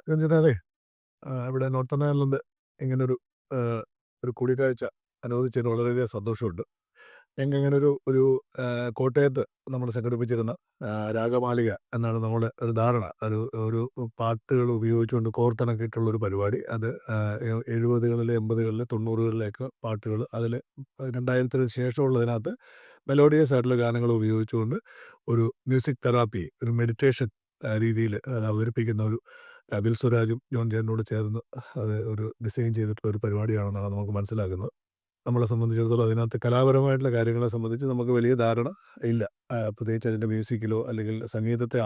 എന്ന് വെച്ചാലേ ഇവിടെ നോർത്തേൺ അയർലൻഡ് ഇങ്ങനൊരു ഒരു കൂടിക്കാഴ്ച അനുവദിച്ചതിന് വളരെയധികം സന്തോഷമുണ്ട്. ഞങ്ങൾക്കിങ്ങനെ ഒരു കോട്ടയത്ത് നമ്മൾ സംഘടിപ്പിച്ചിരുന്ന രാഗമാലിക എന്നാണ് നമ്മുടെ ഒരു ധാരണ. ഒരു പാട്ടുകൾ ഉപയോഗിച്ചുകൊണ്ട് കോർത്തിണക്കിയിട്ടുള്ളൊരു പരിപാടി. അത് 70കളിലെ 80കളിലെ 90കളിലെയൊക്കെ പാട്ടുകൾ അതിൽ 2000-ന് ശേഷമുള്ളതിനകത്ത് മെലോഡിയസ് ആയിട്ടുള്ള ഗാനങ്ങൾ ഉപയോഗിച്ചുകൊണ്ട് ഒരു മ്യൂസിക് തെറാപ്പി, ഒരു മെഡിറ്റേഷൻ രീതിയിൽ അത് അവതരിപ്പിക്കുന്ന ഒരു വിൽ സ്വരാജും ജോൺ ജേട്ടനോട് ചേർന്ന് അത് ഒരു ഡിസൈൻ ചെയ്തിട്ടുള്ള ഒരു പരിപാടിയാണെന്നാണ് നമുക്ക് മനസ്സിലാക്കുന്നത്. നമ്മളെ സംബന്ധിച്ചിടത്തോളം അതിനകത്ത് കലാപരമായിട്ടുള്ള കാര്യങ്ങളെ സംബന്ധിച്ച് നമുക്ക് വലിയ ധാരണ ഇല്ല. പ്രത്യേകിച്ച് അതിൻ്റെ മ്യൂസിക്കിലോ അല്ലെങ്കിൽ സംഗീതത്തെ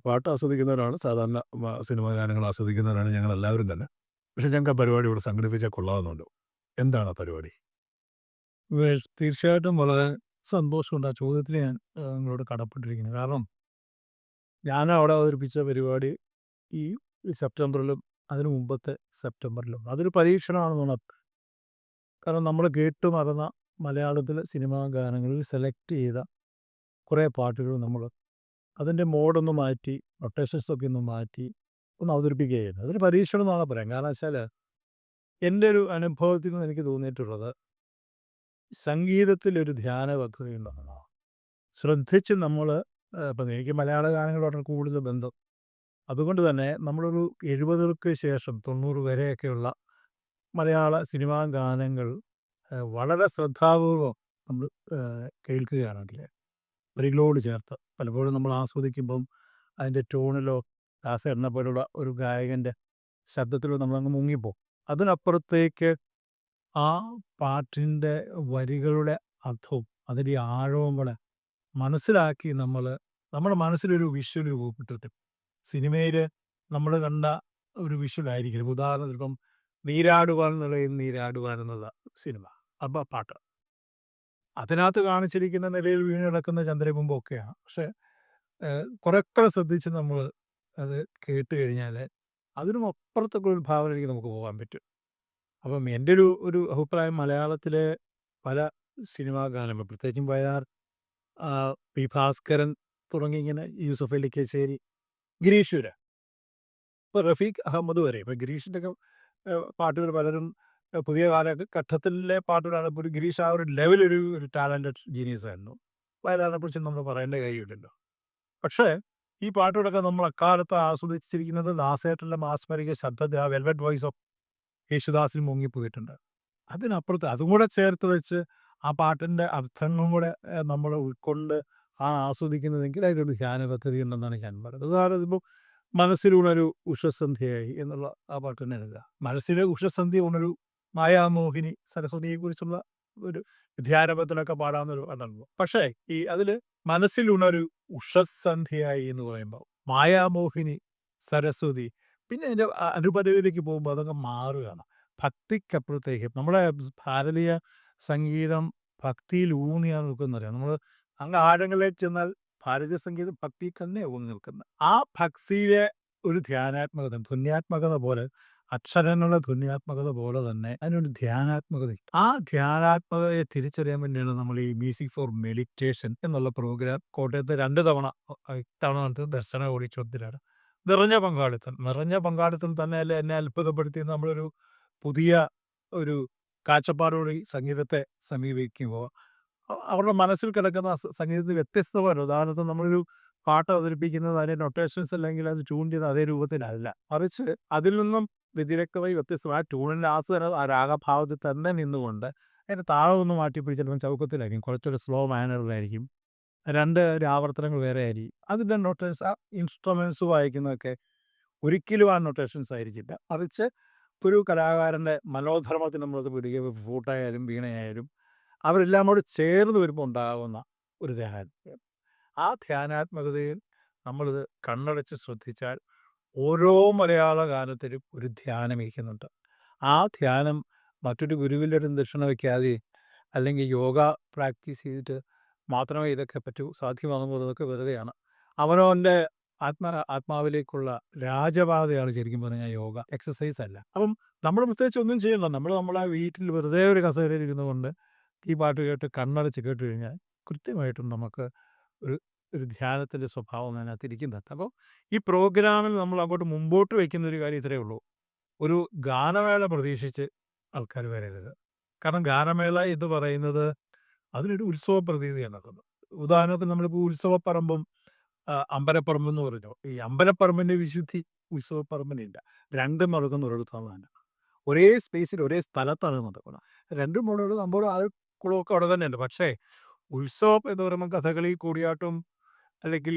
പാട്ട് ആസ്വദിക്കുന്നവരാണ് സാധാരണ സിനിമാ ഗാനങ്ങൾ ആസ്വദിക്കുന്നവരാണ് ഞങ്ങളെല്ലാവരും തന്നെ. പക്ഷേ ഞങ്ങൾക്ക് ആ പരിപാടി ഇവിടെ സംഘടിപ്പിച്ചാൽ കൊള്ളാമെന്നുണ്ട്. എന്താണ് ആ പരിപാടി? തീർച്ചയായിട്ടും വളരെ സന്തോഷമുണ്ട്. ആ ചോദ്യത്തിന് ഞാൻ നിങ്ങളോട് കടപ്പെട്ടിരിക്കുന്നു. കാരണം ഞാൻ അവിടെ അവതരിപ്പിച്ച പരിപാടി ഈ സെപ്റ്റംബറിലും അതിനു മുമ്പത്തെ സെപ്റ്റംബറിലും അതൊരു പരീക്ഷണമാണെന്നാണ്. കാരണം നമ്മൾ കേട്ടു മറന്ന മലയാളത്തിലെ സിനിമാ ഗാനങ്ങളിൽ സെലക്ട് ചെയ്ത കുറേ പാട്ടുകൾ നമ്മൾ അതിൻ്റെ മോഡൊന്ന് മാറ്റി, നൊട്ടേഷൻസൊക്കെ ഒന്ന് മാറ്റി ഒന്ന് അവതരിപ്പിക്കുകയായിരുന്നു. അതൊരു പരീക്ഷണം എന്നാണ് പറയാം. കാരണം വെച്ചാൽ എൻ്റെ ഒരു അനുഭവത്തിൽ നിന്ന് എനിക്ക് തോന്നിയിട്ടുള്ളത് സംഗീതത്തിലൊരു ധ്യാന പദ്ധതി ഉണ്ടെന്നുള്ളതാണ്. ശ്രദ്ധിച്ച് നമ്മൾ ഇപ്പം എനിക്ക് മലയാള ഗാനങ്ങളോടാണ് കൂടുതൽ ബന്ധം. അതുകൊണ്ട് തന്നെ നമ്മളൊരു 70കൾക്ക് ശേഷം 90 വരെയൊക്കെയുള്ള മലയാള സിനിമാ ഗാനങ്ങൾ വളരെ ശ്രദ്ധാപൂർവം നമ്മൾ കേൾക്കുകയാണെങ്കിൽ വരികളോട് ചേർത്ത് പലപ്പോഴും നമ്മൾ ആസ്വദിക്കുമ്പം അതിൻ്റെ ടോണിലോ ദാസേട്ടനെ പോലുള്ള ഒരു ഗായകൻ്റെ ശബ്ദത്തിലോ നമ്മളങ്ങ് മുങ്ങിപ്പോകും. അതിനപ്പുറത്തേക്ക് ആ പാട്ടിൻ്റെ വരികളുടെ അർത്ഥവും അതിൻ്റെ ആഴവും കൂടെ മനസ്സിലാക്കി നമ്മുടെ മനസ്സിലൊരു വിഷ്വൽ രൂപപ്പെട്ടിട്ട് സിനിമയിൽ നമ്മൾ കണ്ട ഒരു വിഷ്വലായിരിക്കും. ഉദാഹരണത്തിന് ഇപ്പം നീരാടുവാൻ നിലയിൽ നീരാടുവാൻ എന്നുള്ള സിനിമ, അപ്പം പാട്ട് അതിനകത്ത് കാണിച്ചിരിക്കുന്ന നിലയിൽ വീണ് കിടക്കുന്ന ചന്ദ്രബിംബമൊക്കെയാണ്. പക്ഷേ കുറേക്കൂടെ ശ്രദ്ധിച്ച് നമ്മൾ അത് കേട്ട് കഴിഞ്ഞാൽ അതിനും അപ്പുറത്തൊക്കെ ഒരു ഭാവനയിലേക്ക് നമുക്ക് പോകാൻ പറ്റും. അപ്പം എൻ്റെ ഒരു അഭിപ്രായം മലയാളത്തിലെ പല സിനിമാ ഗാനങ്ങൾ പ്രത്യേകിച്ചും വയലാർ, പി ഭാസ്കരൻ തുടങ്ങി ഇങ്ങനെ യൂസഫ് അലി കേച്ചേരി, ഗിരീഷ് പുരൻ, ഇപ്പോൾ റഫീഖ് അഹമ്മദ് വരെ ഇപ്പോൾ ഗിരീഷിൻ്റെയൊക്കെ പാട്ടുകൾ പലരും പുതിയ കാലഘട്ടത്തിലെ പാട്ടുകളാണ്. ഇപ്പോൾ ഒരു ഗിരീഷ് ആ ഒരു ലെവലൊരു ടാലൻറ്റഡ് ജീനിയസ് ആയിരുന്നു. വയലാറിനെ കുറിച്ച് നമ്മൾ പറയേണ്ട കാര്യമില്ലല്ലോ. പക്ഷേ ഈ പാട്ടുകളൊക്കെ നമ്മൾ അക്കാലത്ത് ആസ്വദിച്ചിരിക്കുന്നത് ദാസേട്ടൻ്റെ മാസ്മരിക ശബ്ദത്തിൽ ആ വെൽവെറ്റ് വോയിസ് ഓഫ് യേശുദാസിൽ മുങ്ങിപ്പോയിട്ടുണ്ട്. അതിനപ്പുറത്ത് അതും കൂടെ ചേർത്ത് വെച്ച് ആ പാട്ടിൻ്റെ അർത്ഥങ്ങളും കൂടെ നമ്മൾ ഉൾക്കൊണ്ട് ആസ്വദിക്കുന്നതെങ്കിൽ അതിലൊരു ധ്യാന പദ്ധതി ഉണ്ടെന്നാണ് ഞാൻ പറയുന്നത്. ഉദാഹരണത്തിന് ഇപ്പോൾ മനസ്സിലുണരു ഉഷസന്ധ്യയായി എന്നുള്ള ആ പാട്ട് തന്നെ എടുക്കുക. മനസ്സിലെ ഉഷസന്ധ്യ ഉണരു മായാമോഹിനി സരസ്വതിയെക്കുറിച്ചുള്ള ഒരു ധ്യാനപത്തിലൊക്കെ പാടാവുന്നൊരു പാട്ടാണല്ലോ. പക്ഷേ ഈ അതിൽ മനസ്സിലുണരു ഉഷസന്ധ്യയായി എന്ന് പറയുമ്പോൾ മായാമോഹിനി സരസ്വതി പിന്നെ അതിൻ്റെ അനുപദവിയിലേക്ക് പോകുമ്പോൾ അതൊക്കെ മാറുകയാണ്. ഭക്തിക്കപ്പുറത്തേക്ക് നമ്മുടെ ഭാരതീയ സംഗീതം ഭക്തിയിൽ ഊന്നിയാണ് നിൽക്കുന്നറിയാം. നമ്മൾ അങ്ങ് ആഴങ്ങളിലേക്ക് ചെന്നാൽ ഭാരതീയ സംഗീതം ഭക്തി തന്നെ ഊന്നി നിൽക്കുന്നത്. ആ ഭക്തിയിലെ ഒരു ധ്യാനാത്മകത, ധ്വന്യാത്മകത പോലെ അക്ഷരങ്ങളുടെ ധ്വന്യാത്മകത പോലെ തന്നെ അതിനൊരു ധ്യാനാത്മകത. ആ ധ്യാനാത്മകതയെ തിരിച്ചറിയാൻ വേണ്ടിയാണ് നമ്മൾ ഈ മ്യൂസിക് ഫോർ മെഡിറ്റേഷൻ എന്നുള്ള പ്രോഗ്രാം കോട്ടയത്ത് 2 തവണ നടത്തിയത്. ദർശന ഓഡിറ്റോറിയത്തിലാണ്. നിറഞ്ഞ പങ്കാളിത്തം തന്നെയല്ലേ എന്നെ അത്ഭുതപ്പെടുത്തി നമ്മളൊരു പുതിയ ഒരു കാഴ്ചപ്പാടോടെ ഈ സംഗീതത്തെ സമീപിക്കുമ്പോൾ അവരുടെ മനസ്സിൽ കിടക്കുന്ന സംഗീതത്തിൽ വ്യത്യസ്തമാണ്. ഉദാഹരണത്തിന് നമ്മളൊരു പാട്ട് അവതരിപ്പിക്കുന്നത് അതിൻ്റെ നൊട്ടേഷൻസ് അല്ലെങ്കിൽ അത് ട്യൂൺ ചെയ്ത അതേ രൂപത്തിലല്ല, മറിച്ച് അതിൽ നിന്നും വ്യതിരിക്തമായി വ്യത്യസ്തമായ ട്യൂണിൻ്റെ ആ രാഗഭാവത്തിൽ തന്നെ നിന്നുകൊണ്ട് അതിൻ്റെ താളമൊന്നും മാറ്റിപ്പിടിച്ച് ചിലപ്പോൾ ചൗക്കത്തിലായിരിക്കും, കുറച്ചൊരു സ്ലോ മാനറിലായിരിക്കും, 2 ആവർത്തനങ്ങൾ വേറെ ആയിരിക്കും. അതിൻ്റെ നൊട്ടേഷൻസ് ആ ഇൻസ്ട്രുമെൻറ്റ്സ് വായിക്കുന്നതൊക്കെ ഒരിക്കലും ആ നൊട്ടേഷൻസ് ആയിരിക്കില്ല, മറിച്ച് ഒരു കലാകാരൻ്റെ മനോധർമ്മത്തിന് നമ്മളത് പിടിക്കുക. ഫ്ലൂട്ടായാലും വീണയായാലും അവരെല്ലാം കൂടെ ചേർന്ന് വരുമ്പോൾ ഉണ്ടാകുന്ന ഒരു ധ്യാനാത്മകത. ആ ധ്യാനാത്മകതയിൽ നമ്മളിത് കണ്ണടച്ച് ശ്രദ്ധിച്ചാൽ ഓരോ മലയാള ഗാനത്തിലും ഒരു ധ്യാനം ഇരിക്കുന്നുണ്ട്. ആ ധ്യാനം മറ്റൊരു ഗുരുവിൻ്റെ അടുത്ത് ദക്ഷിണ വയ്ക്കാതെ അല്ലെങ്കിൽ യോഗ പ്രാക്ടീസ് ചെയ്തിട്ട് മാത്രമേ ഇതൊക്കെ പറ്റൂ, സാധ്യമാകുന്നതൊക്കെ വെറുതെയാണ്. അവനവൻ്റെ ആത്മാവിലേക്കുള്ള രാജപാതയാണ് ശരിക്കും പറഞ്ഞാൽ യോഗ, എക്സസൈസ് അല്ല. അപ്പം നമ്മൾ പ്രത്യേകിച്ച് ഒന്നും ചെയ്യണ്ട. നമ്മളെ വീട്ടിൽ വെറുതെ ഒരു കസേരയിൽ ഇരുന്നു കൊണ്ട് ഈ പാട്ട് കേട്ട് കണ്ണടച്ച് കേട്ട് കഴിഞ്ഞാൽ കൃത്യമായിട്ടും നമുക്ക് ഒരു ഒരു ധ്യാനത്തിൻ്റെ സ്വഭാവം അതിനകത്ത് ഇരിക്കുന്നത്. അപ്പോൾ ഈ പ്രോഗ്രാമിൽ നമ്മൾ അങ്ങോട്ട് മുമ്പോട്ട് വയ്ക്കുന്ന ഒരു കാര്യം ഇത്രയേ ഉള്ളൂ. ഒരു ഗാനമേള പ്രതീക്ഷിച്ച് ആൾക്കാർ വരരുത്. കാരണം ഗാനമേള എന്ന് പറയുന്നത് അതിനൊരു ഉത്സവ പ്രതീതിയാണ് നടക്കുന്നത്. ഉദാഹരണത്തിന് നമ്മളിപ്പോൾ ഉത്സവപ്പറമ്പും അമ്പലപ്പറമ്പ് എന്ന് പറഞ്ഞു. ഈ അമ്പലപ്പറമ്പിൻ്റെ വിശുദ്ധി ഉത്സവപ്പറമ്പിനില്ല. രണ്ടും നടക്കുന്ന ഒരിടത്താണ് തന്നെ. ഒരേ സ്പേസിൽ ഒരേ സ്ഥലത്താണ് നടക്കുന്നത്. രണ്ടും മുഴുവൻ സംഭവം ആൾക്കുളമൊക്കെ അവിടെ തന്നെയുണ്ട്. പക്ഷേ ഉത്സവം എന്ന് പറയുമ്പോൾ കഥകളി, കൂടിയാട്ടം അല്ലെങ്കിൽ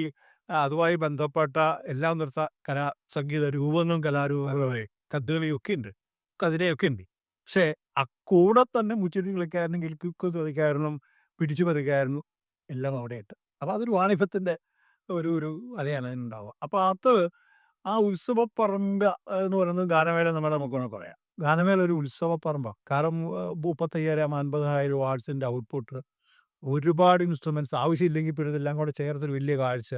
അതുമായി ബന്ധപ്പെട്ട എല്ലാ നൃത്ത കലാ സംഗീത രൂപങ്ങളും കലാരൂപങ്ങളെ കഥകളിയൊക്കെ ഉണ്ട്, കതിരയൊക്കെ ഉണ്ട്. പക്ഷേ കൂടെ തന്നെ മുച്ചൂരി കളിക്കാരനും കിൽക്കുക്ക് കളിക്കാരനും പിടിച്ചു പറിക്കാരനും എല്ലാം അവിടെയുണ്ട്. അപ്പോൾ അതൊരു വാണിഭത്തിൻ്റെ ഒരു അലയാണ് ഉണ്ടാവുക. അപ്പോൾ അത് ആ ഉത്സവപ്പറമ്പ് എന്ന് പറയുന്നത് ഗാനമേള നമുക്ക് വേണമെങ്കിൽ പറയാം. ഗാനമേള ഒരു ഉത്സവപ്പറമ്പാണ്. കാരണം 35,000 50,000 വാട്ട്സിൻ്റെ ഔട്ട്പുട്ട്, ഒരുപാട് ഇൻസ്ട്രുമെൻറ്റ്സ് ആവശ്യമില്ലെങ്കിൽ പിന്നെ ഇതെല്ലാം കൂടെ ചേർത്തൊരു വലിയ കാഴ്ച,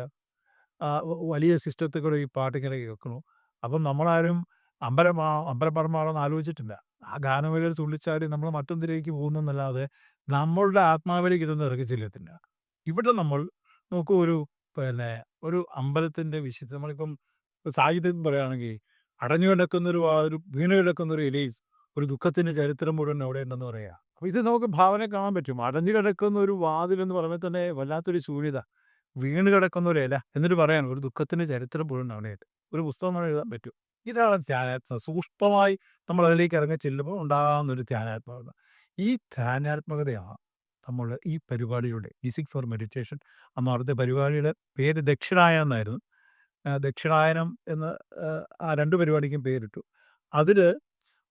വലിയ സിസ്റ്റത്തിൽ കൂടെ ഈ പാട്ടിങ്ങനെ കേൾക്കണു. അപ്പം നമ്മളാരും അമ്പലപ്പറമ്പാണെന്ന് ആലോചിച്ചിട്ടില്ല. ആ ഗാനമേളയിൽ തുള്ളിച്ചാടി നമ്മൾ മറ്റൊന്നിലേക്ക് പോകുന്നതെന്നല്ലാതെ നമ്മളുടെ ആത്മാവിലേക്ക് ഇതൊന്നും ഇറങ്ങി ചെല്ലത്തില്ല. ഇവിടെ നമ്മൾ നോക്കൂ, ഒരു അമ്പലത്തിൻ്റെ വിശുദ്ധി നമ്മളിപ്പം സാഹിത്യം പറയുകയാണെങ്കിൽ അടഞ്ഞു കിടക്കുന്നൊരു ഒരു വീണ് കിടക്കുന്നൊരു ഇലയിൽ ഒരു ദുഃഖത്തിൻ്റെ ചരിത്രം മുഴുവൻ അവിടെ ഉണ്ടെന്ന് പറയുക. അപ്പോൾ ഇത് നമുക്ക് ഭാവന കാണാൻ പറ്റും. അടഞ്ഞു കിടക്കുന്ന ഒരു വാതിലെന്ന് പറയുമ്പോൾ തന്നെ വല്ലാത്തൊരു ശൂന്യത. വീണ് കിടക്കുന്ന ഒരു ഇല എന്നിട്ട് പറയാൻ ഒരു ദുഃഖത്തിൻ്റെ ചരിത്രം മുഴുവൻ അവിടെയുണ്ട്. ഒരു പുസ്തകം നമ്മൾ എഴുതാൻ പറ്റും. ഇതാണ് ധ്യാനാത്മക. സൂക്ഷ്മമായി നമ്മൾ അതിലേക്ക് ഇറങ്ങി ചെല്ലുമ്പോൾ ഉണ്ടാകുന്നൊരു ധ്യാനാത്മകത. ഈ ധ്യാനാത്മകതയാണ് നമ്മൾ ഈ പരിപാടിയുടെ മ്യൂസിക് ഫോർ മെഡിറ്റേഷൻ എന്ന അവിടുത്തെ പരിപാടിയുടെ പേര് ദക്ഷിണായനം എന്നായിരുന്നു. ദക്ഷിണായനം എന്ന് ആ 2 പരിപാടിക്കും പേരിട്ടു. അതിൽ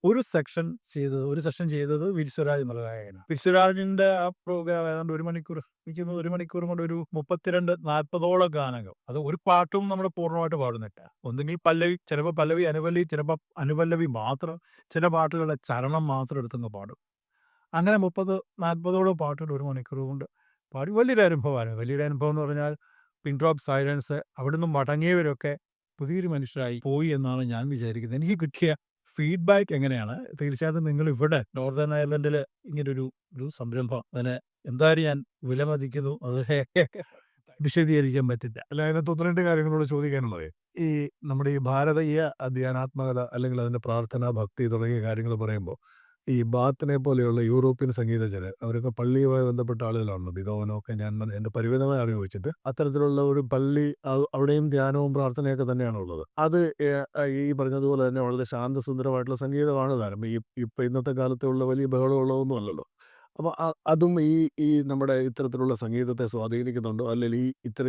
ഒരു സെഷൻ ചെയ്തത് വിശ്വരാജ് എന്നുള്ള ഗായകനാണ്. വിശ്വരാജിൻ്റെ ആ പ്രോഗ്രാം ഏതാണ്ട് 1 മണിക്കൂർ, എനിക്ക് തോന്നുന്നു 1 മണിക്കൂർ കൊണ്ട് ഒരു 32-40ഓളം ഗാനങ്ങൾ. അത് ഒരു പാട്ടും നമ്മൾ പൂർണ്ണമായിട്ട് പാടുന്നില്ല. ഒന്നുകിൽ പല്ലവി, ചിലപ്പോൾ പല്ലവി അനുപല്ലവി, ചിലപ്പോൾ അനുപല്ലവി മാത്രം, ചില പാട്ടുകളുടെ ചരണം മാത്രം എടുത്തങ്ങ് പാടും. അങ്ങനെ 30-40ഓളം പാട്ടുകൾ 1 മണിക്കൂർ കൊണ്ട് പാടി. വലിയൊരു അനുഭവമാണ്. വലിയൊരു അനുഭവം എന്ന് പറഞ്ഞാൽ പിൻ ഡ്രോപ്പ് സൈലൻസ്. അവിടുന്ന് മടങ്ങിയവരൊക്കെ പുതിയൊരു മനുഷ്യരായി പോയി എന്നാണ് ഞാൻ വിചാരിക്കുന്നത്. എനിക്ക് കിട്ടിയ ഫീഡ്ബാക്ക് എങ്ങനെയാണ്? തീർച്ചയായിട്ടും നിങ്ങൾ ഇവിടെ നോർത്തേൺ അയർലൻഡിൽ ഇങ്ങനൊരു സംരംഭം, അതിനെ എന്തായാലും ഞാൻ വിലമതിക്കുന്നു. അത് വിശദീകരിക്കാൻ പറ്റില്ല. അല്ല, അതിനകത്ത് 1-2 കാര്യങ്ങളോട് ചോദിക്കാനുള്ളത്, ഈ നമ്മുടെ ഈ ഭാരതീയ ധ്യാനാത്മകത അല്ലെങ്കിൽ അതിൻ്റെ പ്രാർത്ഥന, ഭക്തി തുടങ്ങിയ കാര്യങ്ങൾ പറയുമ്പോൾ ഈ ബാത്തിനെ പോലെയുള്ള യൂറോപ്യൻ സംഗീതജ്ഞര് അവരൊക്കെ പള്ളിയുമായി ബന്ധപ്പെട്ട ആളുകളാണല്ലോ. ബിതോവനൊക്കെ ഞാൻ എൻ്റെ പരിമിതമായ അറിവ് വെച്ചിട്ട് അത്തരത്തിലുള്ള ഒരു പള്ളി, അവിടെയും ധ്യാനവും പ്രാർത്ഥനയൊക്കെ തന്നെയാണുള്ളത്. അത് ഈ പറഞ്ഞതുപോലെ തന്നെ വളരെ ശാന്തസുന്ദരമായിട്ടുള്ള സംഗീതമാണ് താനും. ഇപ്പം ഇന്നത്തെ കാലത്തുള്ള വലിയ ബഹളമുള്ളതൊന്നും അല്ലല്ലോ. അപ്പോൾ അതും ഈ നമ്മുടെ ഇത്തരത്തിലുള്ള സംഗീതത്തെ സ്വാധീനിക്കുന്നുണ്ടോ? അല്ലെങ്കിൽ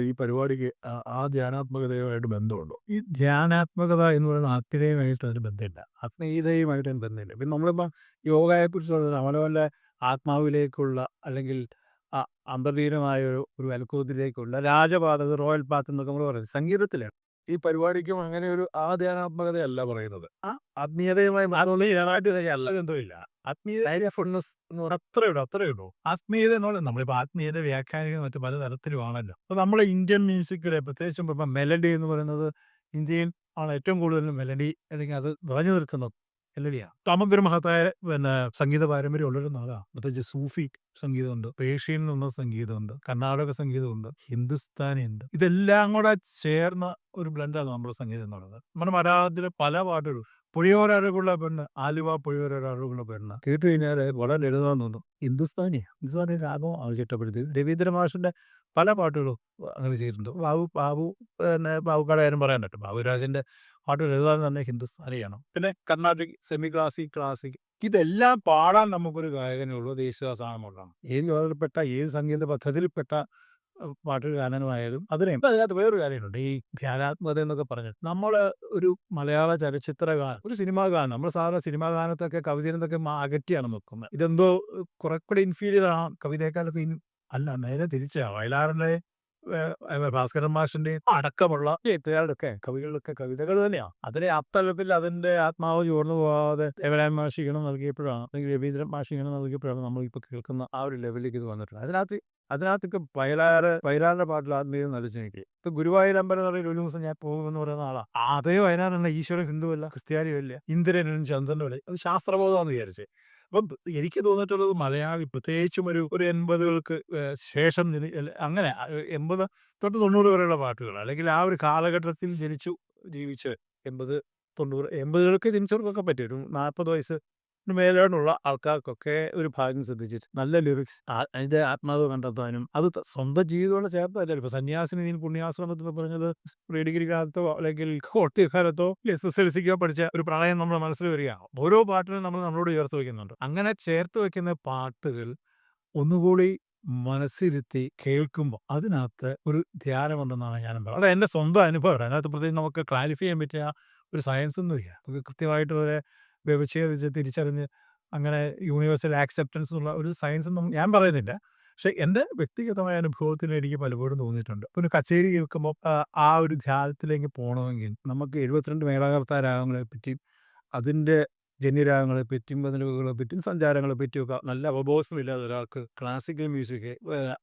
ഈ പരിപാടിക്ക് ആ ധ്യാനാത്മകതയുമായിട്ട് ബന്ധമുണ്ടോ? ഈ ധ്യാനാത്മകത എന്ന് പറയുന്ന ആത്മീയതയുമായിട്ട് അതിന് ബന്ധമില്ല. ആത്മീയതയുമായിട്ട് അതിന് ബന്ധമില്ല. പിന്നെ നമ്മളിപ്പോൾ യോഗയെക്കുറിച്ച് പറഞ്ഞാൽ അവനവൻ്റെ ആത്മാവിലേക്കുള്ള അല്ലെങ്കിൽ അന്തർലീനമായ ഒരു അൽക്കോത്തിലേക്കുള്ള രാജപാത, റോയൽ പാത്ത് എന്നൊക്കെ നമ്മൾ പറയുന്നത് സംഗീതത്തിലാണ്. ഈ പരിപാടിക്കും അങ്ങനെ ഒരു ധ്യാനാത്മകതയല്ല പറയുന്നത്. ആത്മീയതയുമായി അല്ല ബന്ധമില്ല. മൈൻഡ്ഫുൾനെസ് എന്ന് പറഞ്ഞാൽ അത്രയേ ഉള്ളൂ. ആത്മീയത എന്ന് പറയുന്നത് നമ്മളിപ്പോൾ ആത്മീയത വ്യാഖ്യാനിക്കുന്നത് മറ്റു പലതരത്തിലുമാണല്ലോ. അപ്പോൾ നമ്മളെ ഇന്ത്യൻ മ്യൂസിക്കിലെ പ്രത്യേകിച്ചും ഇപ്പം മെലഡി എന്ന് പറയുന്നത് ഇന്ത്യയിൽ ആണ് ഏറ്റവും കൂടുതൽ മെലഡി, അല്ലെങ്കിൽ അത് നിറഞ്ഞു നിൽക്കുന്നത് മെലഡിയാണ്. തമന്തൊരു മഹത്തായ സംഗീത പാരമ്പര്യമുള്ളൊരു നാടാണ്. പ്രത്യേകിച്ച് സൂഫി സംഗീതമുണ്ട്, പേർഷ്യയിൽ നിന്നുള്ള സംഗീതമുണ്ട്, കർണാടക സംഗീതമുണ്ട്, ഹിന്ദുസ്ഥാനി ഉണ്ട്. ഇതെല്ലാം കൂടെ ചേർന്ന ഒരു ബ്ലെൻഡാണ് നമ്മുടെ സംഗീതം എന്ന് പറയുന്നത്. നമ്മുടെ മലയാളത്തിലെ പല പാട്ടുകളും പുഴയോരഴകുള്ള പെണ്ണ്, ആലുവ പുഴയോരഴകുള്ള പെണ്ണ് കേട്ട് കഴിഞ്ഞാൽ വളരെ ലളിതമാണെന്ന് തോന്നും. ഹിന്ദുസ്ഥാനി രാഗം ആവശ്യപ്പെടുത്തി രവീന്ദ്ര മാഷിന്റെ പല പാട്ടുകളും അങ്ങനെ ചെയ്തിട്ടുണ്ട്. ബാബുക്കട ആരും പറയാൻ പറ്റും. ബാബുരാജിന്റെ പാട്ടുകൾ എഴുതാൻ തന്നെ ഹിന്ദുസ്ഥാനിയാണ്. പിന്നെ കർണാട്ടിക്, സെമി ക്ലാസിക് ഇതെല്ലാം പാടാൻ നമുക്കൊരു ഗായകനുള്ളൂ. യേശുദാസാണെന്നുള്ളതാണ്. ഏത് വേർപെട്ട ഏത് സംഗീത പദ്ധതിയിൽപ്പെട്ട പാട്ട് ഗാനമായാലും അതിനകത്ത് വേറൊരു കാര്യമുണ്ട്. ഈ ധ്യാനാത്മകത എന്നൊക്കെ പറഞ്ഞിട്ട് നമ്മൾ ഒരു മലയാള ചലച്ചിത്ര ഗാനം, ഒരു സിനിമാ ഗാനം, നമ്മൾ സാധാരണ സിനിമാ ഗാനത്തൊക്കെ കവിതയിൽ നിന്നൊക്കെ അകറ്റിയാണ് നോക്കുന്നത്. ഇതെന്തോ കുറെ കൂടെ ഇൻഫീരിയർ ആണ് കവിതയെക്കാളൊക്കെ. അല്ല, നേരെ തിരിച്ചാണ്. വയലാറിന്റെ, ഭാസ്കരൻ മാഷിന്റെ അടക്കമുള്ള എഴുത്തുകാരുടെയൊക്കെ കവികളിലൊക്കെ കവിതകൾ തന്നെയാണ്. അതിനെ അത്തരത്തിൽ അതിന്റെ ആത്മാവ് ചോർന്നു പോകാതെ ദേവരായ മാഷി ഈണം നൽകിയപ്പോഴാണ്, അല്ലെങ്കിൽ രവീന്ദ്രൻ മാഷി ഈണം നൽകിയപ്പോഴാണ് നമ്മളിപ്പോൾ കേൾക്കുന്ന ആ ഒരു ലെവലിലേക്ക് ഇത് വന്നിട്ടുണ്ട്. അതിനകത്തൊക്കെ വയലാറിന്റെ പാട്ടിൽ ആത്മീയം നടിച്ചു എനിക്ക്. ഇപ്പൊ ഗുരുവായൂർ അമ്പലം എന്ന് പറയുന്ന ഒരു ദിവസം ഞാൻ പോകുമെന്ന് പറയുന്ന ആളാണ്. അതേ വയനാടുള്ള ഈശ്വരൻ ഹിന്ദുവല്ല, ക്രിസ്ത്യാനിയല്ല, ഇന്ദ്രനും ചന്ദ്രനും അല്ല. അത് ശാസ്ത്രബോധമാണെന്ന് വിചാരിച്ചേ. അപ്പം എനിക്ക് തോന്നിയിട്ടുള്ളത് മലയാളി പ്രത്യേകിച്ചും ഒരു 80-കൾക്ക് ശേഷം അങ്ങനെ 80 തൊട്ട് 90 വരെയുള്ള പാട്ടുകൾ അല്ലെങ്കിൽ ആ ഒരു കാലഘട്ടത്തിൽ ജീവിച്ച് 80, 90, 80-കൾക്ക് ജനിച്ചവർക്കൊക്കെ പറ്റും. ഒരു 40 വയസ്സ് മേലോട്ടുള്ള ആൾക്കാർക്കൊക്കെ ഒരു ഭാഗം ശ്രദ്ധിച്ചിട്ട് നല്ല ലിറിക്സ് അതിന്റെ ആത്മാവ് കണ്ടെത്താനും അത് സ്വന്തം ജീവിതത്തോടെ ചേർത്തല്ല. ഇപ്പൊ സന്യാസിനി നീ പുണ്യാശ്രമത്തിൽ പറഞ്ഞത് പ്രീ ഡിഗ്രി കാലത്തോ അല്ലെങ്കിൽ കോട്ടയ കാലത്തോ SSLCക്കോ പഠിച്ച ഒരു പ്രണയം നമ്മുടെ മനസ്സിൽ വരികയാണ്. ഓരോ പാട്ടിനും നമ്മൾ നമ്മളോട് ചേർത്ത് വെക്കുന്നുണ്ട്. അങ്ങനെ ചേർത്ത് വെക്കുന്ന പാട്ടുകൾ ഒന്നുകൂടി മനസ്സിരുത്തി കേൾക്കുമ്പോൾ അതിനകത്ത് ഒരു ധ്യാനമുണ്ടെന്നാണ് ഞാൻ പറയുന്നത്. അത് എൻ്റെ സ്വന്തം അനുഭവമാണ്. അതിനകത്ത് പ്രത്യേകിച്ച് നമുക്ക് ക്ലാരിഫൈ ചെയ്യാൻ പറ്റിയ ഒരു സയൻസ് ഒന്നുമില്ല. നമുക്ക് കൃത്യമായിട്ട് ഒരു വ്യവച്ഛേദിച്ച് തിരിച്ചറിഞ്ഞ് അങ്ങനെ യൂണിവേഴ്സൽ ആക്സെപ്റ്റൻസ് ഉള്ള ഒരു സയൻസ് ഒന്നും ഞാൻ പറയുന്നില്ല. പക്ഷെ എൻ്റെ വ്യക്തിഗതമായ അനുഭവത്തിൽ എനിക്ക് പലപ്പോഴും തോന്നിയിട്ടുണ്ട്. ഇപ്പൊ ഒരു കച്ചേരി കേൾക്കുമ്പോൾ ആ ഒരു ധ്യാനത്തിലേക്ക് പോകണമെങ്കിൽ നമുക്ക് 72 മേളകർത്താ രാഗങ്ങളെ പറ്റിയും അതിൻ്റെ ജന്യരാഗങ്ങളെ പറ്റിയും ബദലുകളെ പറ്റിയും സഞ്ചാരങ്ങളെ പറ്റിയൊക്കെ നല്ല അവബോധമില്ലാതെ ഒരാൾക്ക് ക്ലാസിക്കൽ മ്യൂസിക്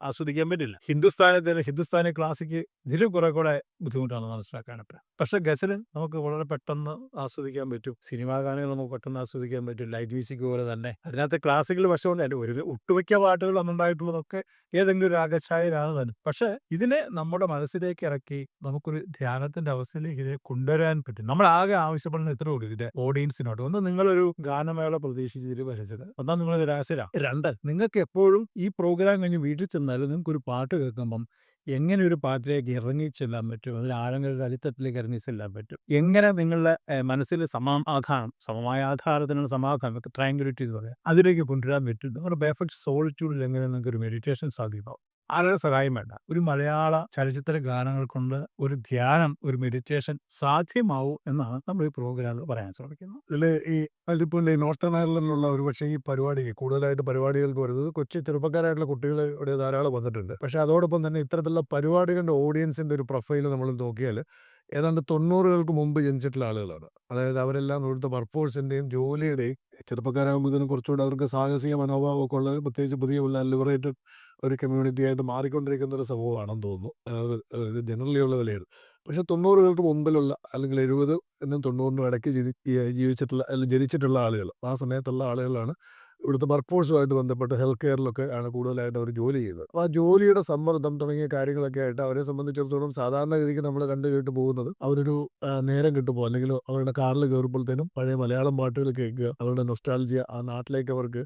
ആസ്വദിക്കാൻ പറ്റില്ല. ഹിന്ദുസ്ഥാനി ക്ലാസിക് ഇതിലും കുറെ കൂടെ ബുദ്ധിമുട്ടാണ് മനസ്സിലാക്കാനൊക്കെ. പക്ഷെ ഗസല് നമുക്ക് വളരെ പെട്ടെന്ന് ആസ്വദിക്കാൻ പറ്റും. സിനിമാ ഗാനങ്ങൾ നമുക്ക് പെട്ടെന്ന് ആസ്വദിക്കാൻ പറ്റും. ലൈറ്റ് മ്യൂസിക് പോലെ തന്നെ അതിനകത്ത് ക്ലാസിക്കൽ വശമുണ്ട്. ഒട്ടുമിക്ക പാട്ടുകൾ അന്നുണ്ടായിട്ടുള്ളതൊക്കെ ഏതെങ്കിലും ഒരു രാഗഛായ രാഗം തന്നെ. പക്ഷെ ഇതിനെ നമ്മുടെ മനസ്സിലേക്ക് ഇറക്കി നമുക്കൊരു ധ്യാനത്തിന്റെ അവസ്ഥയിലേക്ക് ഇതിനെ കൊണ്ടുവരാൻ പറ്റും. നമ്മൾ ആകെ ആവശ്യപ്പെടുന്ന ഇത്രേ ഉള്ളൂ ഇതിന്റെ ഓഡിയൻസിനോട്. ഒന്ന്, നിങ്ങളൊരു ഗാനമേള പ്രതീക്ഷിച്ചിട്ട് വരച്ചത്. ഒന്നാം, നിങ്ങൾ നിരാശരാ. 2, നിങ്ങൾക്ക് എപ്പോഴും ഈ പ്രോഗ്രാം കഴിഞ്ഞ് വീട്ടിൽ ചെന്നാലും നിങ്ങൾക്കൊരു പാട്ട് കേൾക്കുമ്പം എങ്ങനെ ഒരു പാട്ടിലേക്ക് ഇറങ്ങി ചെല്ലാൻ പറ്റും, അതിൽ ആഴങ്ങളുടെ അടിത്തട്ടിലേക്ക് ഇറങ്ങി ചെല്ലാൻ പറ്റും, എങ്ങനെ നിങ്ങളുടെ മനസ്സിൽ സമമായ ആധാരത്തിനുള്ള സമാധാനം ട്രയാങ്കുലേറ്റ് എന്ന് പറയാം, അതിലേക്ക് കൊണ്ടുവരാൻ പറ്റും. നിങ്ങളുടെ പെർഫെക്റ്റ് സോളിറ്റ്യൂഡിൽ എങ്ങനെ നിങ്ങൾക്ക് ഒരു മെഡിറ്റേഷൻ സാധ്യമാവും. ആരുടെ സഹായം വേണ്ട. ഒരു മലയാള ചലച്ചിത്ര ഗാനങ്ങൾ കൊണ്ട് ഒരു ധ്യാനം, ഒരു മെഡിറ്റേഷൻ സാധ്യമാവും എന്നാണ് നമ്മൾ ഈ പ്രോഗ്രാമിൽ പറയാൻ ശ്രമിക്കുന്നത്. ഇതിൽ അതിപ്പോൾ ഈ നോർത്തേൺ അയർലൻഡിലുള്ള ഒരുപക്ഷെ ഈ പരിപാടിക്ക് കൂടുതലായിട്ട് പരിപാടികൾക്ക് വരുന്നത് കൊച്ചു ചെറുപ്പക്കാരായിട്ടുള്ള കുട്ടികൾ ഇവിടെ ധാരാളം വന്നിട്ടുണ്ട്. പക്ഷേ അതോടൊപ്പം തന്നെ ഇത്തരത്തിലുള്ള പരിപാടികളുടെ ഓഡിയൻസിൻ്റെ ഒരു പ്രൊഫൈൽ നമ്മൾ നോക്കിയാൽ ഏതാണ്ട് 90-കൾക്ക് മുമ്പ് ജനിച്ചിട്ടുള്ള ആളുകളാണ്. അതായത് അവരെല്ലാം ഇവിടുത്തെ വർക്ക് ഫോഴ്സിൻ്റെയും ജോലിയുടെയും ചെറുപ്പക്കാരാകുമ്പോഴത്തേനും കുറച്ചുകൂടെ അവർക്ക് സാഹസിക മനോഭാവമൊക്കെ ഉള്ള പ്രത്യേകിച്ച് പുതിയ ലിബറേറ്റഡ് ഒരു കമ്മ്യൂണിറ്റി ആയിട്ട് മാറിക്കൊണ്ടിരിക്കുന്ന ഒരു സമൂഹമാണെന്ന് തോന്നുന്നു. ജനറലി ഉള്ള വിലയിരുത്തൽ. പക്ഷേ 90-കൾക്ക് മുമ്പിലുള്ള അല്ലെങ്കിൽ 70-നും 90-നും ഇടയ്ക്ക് ജീവിച്ചിട്ടുള്ള അല്ലെങ്കിൽ ജനിച്ചിട്ടുള്ള ആളുകൾ, ആ സമയത്തുള്ള ആളുകളാണ് ഇവിടുത്തെ വർക്ക് ഫോഴ്സുമായിട്ട് ബന്ധപ്പെട്ട് ഹെൽത്ത് കെയറിലൊക്കെ ആണ് കൂടുതലായിട്ട് അവർ ജോലി ചെയ്യുന്നത്. അപ്പോൾ ആ ജോലിയുടെ സമ്മർദ്ദം തുടങ്ങിയ കാര്യങ്ങളൊക്കെ ആയിട്ട് അവരെ സംബന്ധിച്ചിടത്തോളം സാധാരണഗതിക്ക് നമ്മൾ കണ്ടു കേട്ട് പോകുന്നത് അവരൊരു നേരം കിട്ടുമ്പോൾ അല്ലെങ്കിൽ അവരുടെ കാറിൽ കയറുമ്പോഴത്തേനും പഴയ മലയാളം പാട്ടുകൾ കേൾക്കുക, അവരുടെ നൊസ്റ്റാൾജിയ, ആ നാട്ടിലേക്ക് അവർക്ക്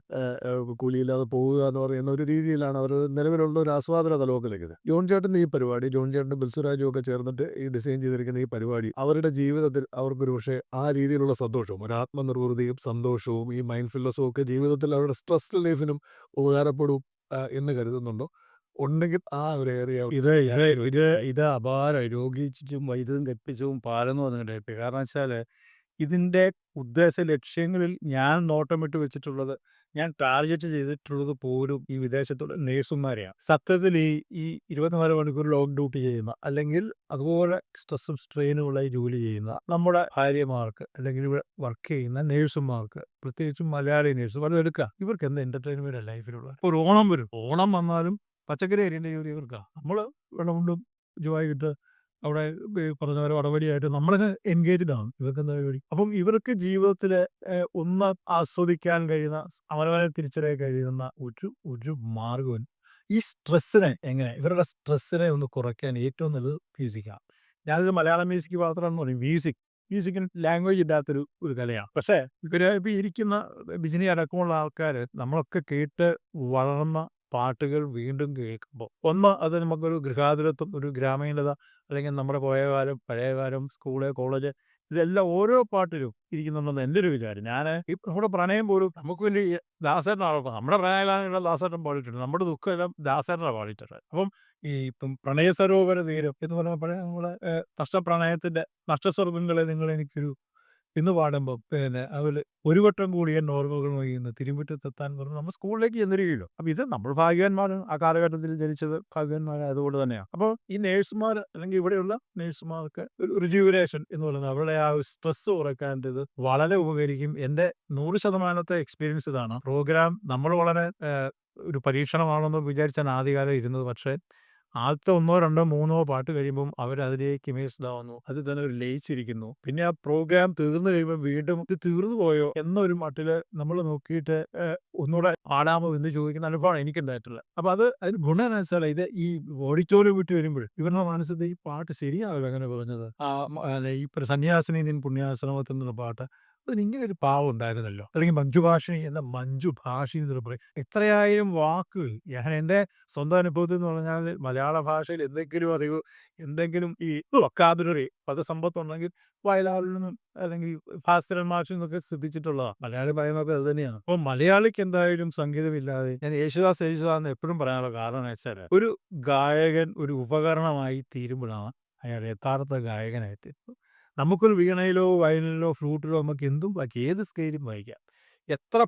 കൂലിയില്ലാതെ പോവുക എന്ന് പറയുന്ന ഒരു രീതിയിലാണ് അവർ നിലവിലുള്ള ഒരു ആസ്വാദന തലമൊക്കെ നിൽക്കുന്നത്. ജോൺ ചേട്ടൻ്റെ ഈ പരിപാടി, ജോൺ ചേട്ടൻ്റെ ബിൽസുരാജും ഒക്കെ ചേർന്നിട്ട് ഈ ഡിസൈൻ ചെയ്തിരിക്കുന്ന ഈ പരിപാടി അവരുടെ ജീവിതത്തിൽ അവർക്കൊരു പക്ഷേ ആ രീതിയിലുള്ള സന്തോഷവും ഒരു ആത്മനിർവൃതിയും സന്തോഷവും ഈ മൈൻഡ്ഫുൾനെസ്സും ഒക്കെ ജീവിതത്തിൽ അവരുടെ സ്ട്രെസ് റിലീഫിനും ഉപകാരപ്പെടും എന്ന് കരുതുന്നുണ്ടോ? ഉണ്ടെങ്കിൽ ആ ഒരു ഏരിയ ഇത് അപാരം രോഗിച്ചും വൈദ്യുതം കൽപ്പിച്ചും പാലെന്ന് പറഞ്ഞിട്ട്. കാരണം വെച്ചാൽ ഇതിൻ്റെ ഉദ്ദേശ ലക്ഷ്യങ്ങളിൽ ഞാൻ നോട്ടമിട്ട് വെച്ചിട്ടുള്ളത്, ഞാൻ ടാർഗറ്റ് ചെയ്തിട്ടുള്ളത് പോലും ഈ വിദേശത്തുള്ള നേഴ്സുമാരെയാണ്. സത്യത്തിൽ ഈ 24 മണിക്കൂർ ലോങ് ഡ്യൂട്ടി ചെയ്യുന്ന അല്ലെങ്കിൽ അതുപോലെ സ്ട്രെസ്സും സ്ട്രെയിനുമുള്ള ഈ ജോലി ചെയ്യുന്ന നമ്മുടെ ഭാര്യമാർക്ക് അല്ലെങ്കിൽ ഇവിടെ വർക്ക് ചെയ്യുന്ന നേഴ്സുമാർക്ക്, പ്രത്യേകിച്ചും മലയാളി നേഴ്സ് വളരെ എടുക്കുക, ഇവർക്ക് എന്ത് എന്റർടൈൻമെന്റ് ലൈഫിലുള്ള. ഇപ്പോൾ ഒരു ഓണം വരും, ഓണം വന്നാലും പച്ചക്കറി അരിയേണ്ട ജോലി ഇവർക്കാണ്. നമ്മൾ വെള്ളം കൊണ്ടും ജോയിട്ട് അവിടെ പറഞ്ഞ പോലെ വടവടിയായിട്ട് നമ്മളൊക്കെ എൻഗേജ്ഡ് ആണ്. ഇവർക്ക് എന്താ പരിപാടി? അപ്പം ഇവർക്ക് ജീവിതത്തിൽ ഒന്ന് ആസ്വദിക്കാൻ കഴിയുന്ന, അവനവനെ തിരിച്ചറിയാൻ കഴിയുന്ന ഒരു മാർഗവും ഈ സ്ട്രെസ്സിനെ എങ്ങനെ, ഇവരുടെ സ്ട്രെസ്സിനെ ഒന്ന് കുറയ്ക്കാൻ ഏറ്റവും നല്ലത് മ്യൂസിക്കാണ്. ഞാനിത് മലയാളം മ്യൂസിക് മാത്രമാണെന്ന് പറയും. മ്യൂസിക്കിന് ലാംഗ്വേജ് ഇല്ലാത്തൊരു കലയാണ്. പക്ഷേ ഇപ്പം ഇരിക്കുന്ന ബിജിനി അടക്കമുള്ള ആൾക്കാർ നമ്മളൊക്കെ കേട്ട് വളർന്ന പാട്ടുകൾ വീണ്ടും കേൾക്കുമ്പോൾ ഒന്ന്, അത് നമുക്കൊരു ഗൃഹാതുരത്വം, ഒരു ഗ്രാമീണത, അല്ലെങ്കിൽ നമ്മുടെ പഴയ കാലം, സ്കൂള്, കോളേജ്, ഇതെല്ലാം ഓരോ പാട്ടിലും ഇരിക്കുന്നുണ്ടെന്ന് എൻ്റെ ഒരു വിചാരം. ഞാൻ നമ്മുടെ പ്രണയം പോലും നമുക്ക് വേണ്ടി ദാസേട്ടനാണ്, നമ്മുടെ പ്രണയഗാനങ്ങൾ ദാസേട്ടൻ പാടിയിട്ടുണ്ട്, നമ്മുടെ ദുഃഖം എല്ലാം ദാസേട്ടനാണ് പാടിയിട്ടുണ്ട്. അപ്പം ഇപ്പം പ്രണയ സരോവര തീരം എന്ന് പറയുന്ന പഴയ നമ്മളെ നഷ്ടപ്രണയത്തിൻ്റെ നഷ്ടസ്വർഗങ്ങളെ നിങ്ങളെനിക്കൊരു ഇന്ന് പാടുമ്പോൾ അതിൽ ഒരു വട്ടം കൂടി എൻ്റെ ഓർമ്മകൾ വഴിയുന്ന തിരുമുറ്റത്തെത്താൻ പറഞ്ഞു നമ്മൾ സ്കൂളിലേക്ക് ചെന്നിരിക്കുകയല്ലോ. അപ്പം ഇത് നമ്മൾ ഭാഗ്യവാന്മാരാണ്, ആ കാലഘട്ടത്തിൽ ജനിച്ചത് ഭാഗ്യവാന്മാരായതുകൊണ്ട് തന്നെയാണ്. അപ്പോൾ ഈ നേഴ്സുമാർ അല്ലെങ്കിൽ ഇവിടെയുള്ള നേഴ്സുമാർക്ക് ഒരു റിജുവിനേഷൻ എന്ന് പറയുന്നത് അവരുടെ ആ സ്ട്രെസ് കുറയ്ക്കാൻ്റെ വളരെ ഉപകരിക്കും. എൻ്റെ 100% എക്സ്പീരിയൻസ് ഇതാണ്. പ്രോഗ്രാം നമ്മൾ വളരെ ഒരു പരീക്ഷണമാണെന്ന് വിചാരിച്ചാണ് ആദ്യകാലം ഇരുന്നത്. പക്ഷേ ആദ്യത്തെ 1, 2, 3 പാട്ട് കഴിയുമ്പം അവരതിലേക്ക് ഇമേഴ്സ്ഡ് ആവുന്നു. അതിൽ തന്നെ ഒരു ലയിച്ചിരിക്കുന്നു. പിന്നെ ആ പ്രോഗ്രാം തീർന്നു കഴിയുമ്പോൾ വീണ്ടും ഇത് തീർന്നു പോയോ എന്നൊരു മട്ടില് നമ്മള് നോക്കിയിട്ട് ഒന്നൂടെ പാടാമോ എന്ന് ചോദിക്കുന്ന അനുഭവമാണ് എനിക്കുണ്ടായിട്ടുള്ളത്. അപ്പൊ അതിന് ഗുണം എന്നാന്ന് വെച്ചാല് ഇത് ഈ ഓഡിറ്റോറിയം വിട്ട് വരുമ്പഴ് ഇവരുടെ മനസ്സിൽ ഈ പാട്ട് ശരിയാവില്ല അങ്ങനെ പറഞ്ഞത്. ഈ സന്യാസിനി നിൻ പുണ്യാശ്രമത്തിൽ എന്നുള്ള പാട്ട് അതിനിങ്ങനെ ഒരു പാവം ഉണ്ടായിരുന്നല്ലോ. അല്ലെങ്കിൽ മഞ്ജുഭാഷിണി എന്ന മഞ്ജു ഭാഷി എന്നൊരു പറയും. എത്രയായിരം വാക്കുകൾ ഞാൻ എൻ്റെ സ്വന്തം അനുഭവത്തിൽ എന്ന് പറഞ്ഞാൽ മലയാള ഭാഷയിൽ എന്തെങ്കിലും അറിവ്, എന്തെങ്കിലും ഈ വൊക്കാബുലറി പദസമ്പത്തുണ്ടെങ്കിൽ വയലാറിൽ നിന്നും അല്ലെങ്കിൽ ഭാസ്കരൻ മാഷിൽ നിന്നൊക്കെ ശ്രദ്ധിച്ചിട്ടുള്ളതാണ്. മലയാളി പറയുന്നതൊക്കെ അത് തന്നെയാണ്. അപ്പോൾ മലയാളിക്ക് എന്തായാലും സംഗീതമില്ലാതെ ഞാൻ യേശുദാസ് എന്ന് എപ്പോഴും പറയാനുള്ള കാരണം എന്ന് വെച്ചാൽ ഒരു ഗായകൻ ഒരു ഉപകരണമായി തീരുമ്പോഴാണ് അയാൾ യഥാർത്ഥ ഗായകനായി തീരുന്നത്. നമുക്കൊരു വീണയിലോ വയലിനിലോ ഫ്ലൂട്ടിലോ നമുക്ക് എന്തും വായിക്കാം. ഏത് സ്കെയിലും വായിക്കാം. എത്ര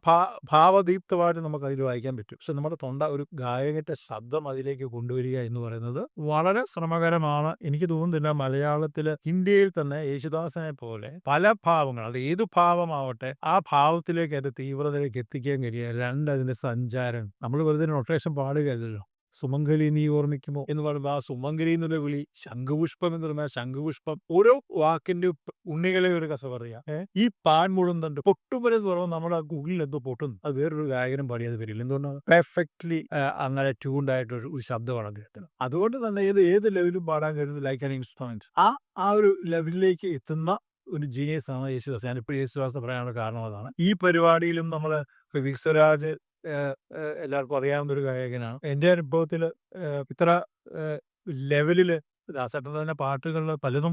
ഭാവദീപ്തമായിട്ട് നമുക്കതിൽ വായിക്കാൻ പറ്റും. പക്ഷെ നമ്മുടെ തൊണ്ട ഒരു ഗായകന്റെ ശബ്ദം അതിലേക്ക് കൊണ്ടുവരിക എന്ന് പറയുന്നത് വളരെ ശ്രമകരമാണ്. എനിക്ക് തോന്നുന്നില്ല മലയാളത്തില് ഇന്ത്യയിൽ തന്നെ യേശുദാസിനെ പോലെ പല ഭാവങ്ങൾ അത് ഏത് ഭാവമാവട്ടെ ആ ഭാവത്തിലേക്ക് അതിന്റെ തീവ്രതയിലേക്ക് എത്തിക്കാൻ കഴിയുക. 2 അതിന്റെ സഞ്ചാരം. നമ്മൾ വെറുതെ നൊട്ടേഷൻ പാടുകയല്ലല്ലോ. സുമംഗലി നീ ഓർമ്മിക്കുമോ എന്ന് പറയുമ്പോൾ ആ സുമംഗലി എന്നുള്ള വിളി, ശംഖുപുഷ്പം എന്ന് പറഞ്ഞാൽ ശംഖുപുഷ്പം, ഓരോ വാക്കിന്റെ ഉണ്ണികളെ ഒരു കഥ പറയാം. ഈ പാൻ മുഴുന്നുണ്ട് പൊട്ടുപോലെ തുറന്ന് നമ്മൾ ആ ഗൂഗിളിൽ എന്തോ പൊട്ടുന്നു. അത് വേറൊരു ഗായകനും പാടിയത് വരില്ല. എന്തുകൊണ്ടാണ് പെർഫെക്റ്റ്ലി അങ്ങനെ ട്യൂൺഡ് ആയിട്ടൊരു ശബ്ദമാണ് അദ്ദേഹത്തിന്. അതുകൊണ്ട് തന്നെ ഏത് ലെവലും പാടാൻ കഴിയുന്നത് ലൈക്ക് ആൻ ഇൻസ്ട്രുമെന്റ്. ആ ഒരു ലെവലിലേക്ക് എത്തുന്ന ഒരു ജീനിയസ് ആണ് യേശുദാസ്. ഞാനിപ്പോൾ യേശുദാസ് പറയാനുള്ള കാരണം അതാണ്. ഈ പരിപാടിയിലും നമ്മൾ വിശ്വരാജ് എല്ലാവർക്കും അറിയാവുന്ന ഒരു ഗായകനാണ്. എൻ്റെ അനുഭവത്തിൽ ഇത്ര ലെവലിൽ ദാസേട്ടൻ തന്നെ പാട്ടുകളിൽ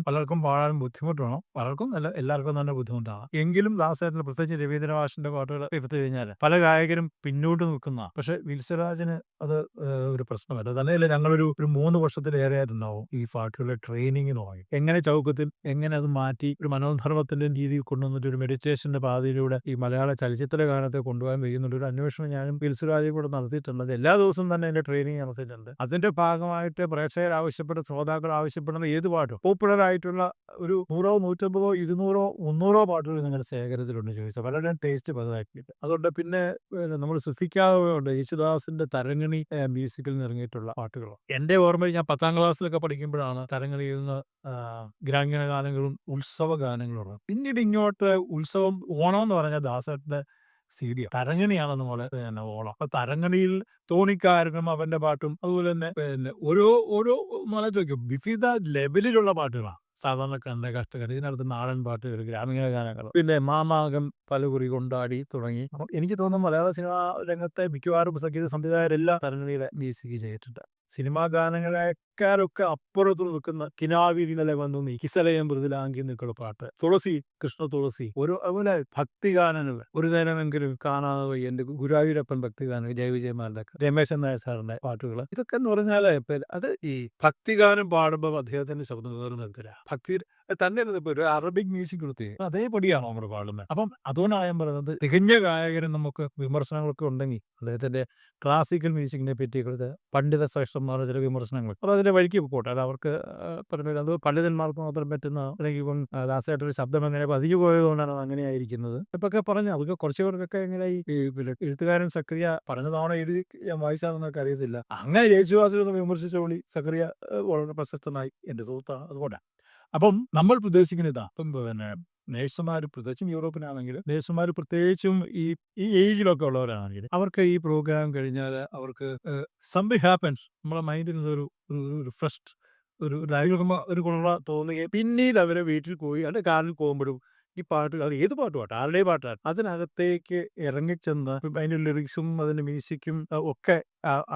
പലർക്കും പാടാൻ ബുദ്ധിമുട്ടാണ്. പലർക്കും അല്ല എല്ലാവർക്കും തന്നെ ബുദ്ധിമുട്ടാണ്. എങ്കിലും ദാസേട്ടന് പ്രത്യേകിച്ച് രവീന്ദ്രമാഷിന്റെ പാട്ടുകൾ എടുത്തു കഴിഞ്ഞാൽ പല ഗായകരും പിന്നോട്ട് നിൽക്കുന്ന, പക്ഷെ വിൽസരാജിന് അത് ഒരു പ്രശ്നമല്ല. തന്നെയല്ല ഞങ്ങളൊരു 3 വർഷത്തിലേറെയായിട്ടുണ്ടാവും ഈ പാട്ടുകളുടെ ട്രെയിനിങ്ങിന് പോയി. എങ്ങനെ ചൗക്കത്തിൽ എങ്ങനെ അത് മാറ്റി ഒരു മനോധർമ്മത്തിന്റെ രീതിയിൽ കൊണ്ടുവന്നിട്ട് ഒരു മെഡിറ്റേഷന്റെ പാതയിലൂടെ ഈ മലയാള ചലച്ചിത്ര ഗാനത്തെ കൊണ്ടുപോകാൻ കഴിയുന്നുണ്ട്. ഒരു അന്വേഷണം ഞാനും വിൽസുരാജും കൂടെ നടത്തിയിട്ടുണ്ട്. എല്ലാ ദിവസവും തന്നെ എൻ്റെ ട്രെയിനിങ് നടത്തിയിട്ടുണ്ട്. അതിന്റെ ഭാഗമായിട്ട് പ്രേക്ഷകർ ആവശ്യപ്പെട്ട ശ്രോതാക്കൾ ആവശ്യപ്പെടുന്ന ഏത് പാട്ടും പോപ്പുലർ ആയിട്ടുള്ള ഒരു 100, 150, 200, 300 പാട്ടുകൾ നിങ്ങളുടെ ശേഖരത്തിലുണ്ട് ചോദിച്ചാൽ പലരുടെയും ടേസ്റ്റ് പലതാക്കിയിട്ട്. അതുകൊണ്ട് പിന്നെ നമ്മൾ ശ്രദ്ധിക്കാറുണ്ട് യേശുദാസിന്റെ തരങ്ങണി മ്യൂസിക്കിൽ നിന്ന് ഇറങ്ങിയിട്ടുള്ള പാട്ടുകൾ. എൻ്റെ ഓർമ്മയിൽ ഞാൻ 10ാം ക്ലാസ്സിലൊക്കെ പഠിക്കുമ്പോഴാണ് തരങ്ങണിയിൽ നിന്ന് ഗ്രാമീണ ഗാനങ്ങളും ഉത്സവ ഗാനങ്ങളും. പിന്നീട് ഇങ്ങോട്ട് ഉത്സവം ഓണം എന്ന് പറഞ്ഞാൽ ദാസേട്ടന്റെ സീഡിയ തരങ്ങണിയാണ് നമ്മള് ഓണം. അപ്പൊ തരങ്ങണിയിൽ തോണിക്കാരനും അവന്റെ പാട്ടും അതുപോലെ തന്നെ ഓരോ ചോദിക്കും വിവിധ ലെവലിലുള്ള പാട്ടുകളാണ്. സാധാരണക്കാരന്റെ കഷ്ടക്കാർ ഇതിനകത്ത് നാടൻ പാട്ടുകൾ, ഗ്രാമീണ ഗാനങ്ങൾ, പിന്നെ മാമാകം പലകുറി കൊണ്ടാടി തുടങ്ങി. അപ്പം എനിക്ക് തോന്നുന്നു മലയാള സിനിമാ രംഗത്തെ മിക്കവാറും സംഗീത സംവിധായകരെല്ലാം തരങ്ങണിയുടെ മ്യൂസിക് ചെയ്തിട്ടുണ്ട്. സിനിമാ ഗാനങ്ങളെക്കാരൊക്കെ അപ്പുറത്ത് നിൽക്കുന്ന കിനാവിധി നില വന്നു നീ കിസലയം മൃദുലാങ്കി നിൽക്കുന്ന പാട്ട്, തുളസി കൃഷ്ണ തുളസി, അതുപോലെ ഭക്തിഗാനങ്ങൾ ഒരു നേരമെങ്കിലും കാണാതെ പോയി എൻ്റെ ഗുരുവായൂരപ്പൻ ഭക്തിഗാനം, ജയവിജയമാരുടെ രമേശൻ നായർ സാറിന്റെ പാട്ടുകൾ. ഇതൊക്കെ എന്ന് പറഞ്ഞാൽ അത് ഈ ഭക്തിഗാനം പാടുമ്പോൾ അദ്ദേഹത്തിന്റെ ശബ്ദം വേറുന്നില്ല. ഭക്തി തന്നെ ഇപ്പൊ ഒരു അറബിക് മ്യൂസിക് കൊടുത്ത് അതേപടിയാണോ നമ്മൾ പാടുന്നത്. അപ്പം അതുകൊണ്ടാണ് ഞാൻ പറയുന്നത് തികഞ്ഞ ഗായകരും നമുക്ക് വിമർശനങ്ങളൊക്കെ ഉണ്ടെങ്കിൽ അദ്ദേഹത്തിന്റെ ക്ലാസിക്കൽ മ്യൂസിക്കിനെ പറ്റി പണ്ഡിത ശ്രേഷ്ഠന്മാരുടെ ചില വിമർശനങ്ങൾ അത് അതിന്റെ വഴിക്ക് പോട്ടെ. അത് അവർക്ക് പറഞ്ഞില്ല, അത് പണ്ഡിതന്മാർക്ക് മാത്രം പറ്റുന്ന അല്ലെങ്കിൽ ഇപ്പം ദാസേട്ടൊരു ശബ്ദം എങ്ങനെ പതിഞ്ഞു പോയതുകൊണ്ടാണ് അത് അങ്ങനെ ആയിരിക്കുന്നത് ഇപ്പൊക്കെ പറഞ്ഞു. അതൊക്കെ കുറച്ചു പേർക്കൊക്കെ എങ്ങനെ ഈ എഴുത്തുകാരൻ സക്രിയ പറഞ്ഞതാണോ എഴുതി വായിച്ചാണെന്നൊക്കെ അറിയത്തില്ല. അങ്ങനെ യേശുദാസിനെ വിമർശിച്ചോളി സക്രിയ വളരെ പ്രശസ്തനായി എൻ്റെ സുഹൃത്താണ്. അതുകൊണ്ടാണ് അപ്പം നമ്മൾ പ്രതീക്ഷിക്കുന്ന ഇതാ. ഇപ്പം പിന്നെ നേഴ്സുമാർ പ്രത്യേകിച്ചും യൂറോപ്പിനാണെങ്കിൽ നേഴ്സുമാർ പ്രത്യേകിച്ചും ഈ ഏജിലൊക്കെ ഉള്ളവരാണെങ്കിൽ അവർക്ക് ഈ പ്രോഗ്രാം കഴിഞ്ഞാൽ അവർക്ക് സംതിങ് ഹാപ്പൻസ്. നമ്മളെ മൈൻഡിൽ ഒരു റിഫ്രഷ്ഡ് ഒരു കുളിർമ തോന്നുകയും പിന്നീട് അവരെ വീട്ടിൽ പോയി അവരുടെ കാറിൽ പോകുമ്പോഴും ഈ പാട്ട് അത് ഏത് പാട്ടുപാട്ട് ആരുടെ പാട്ടാണ് അതിനകത്തേക്ക് ഇറങ്ങിച്ചെന്ന് അതിൻ്റെ ലിറിക്സും അതിൻ്റെ മ്യൂസിക്കും ഒക്കെ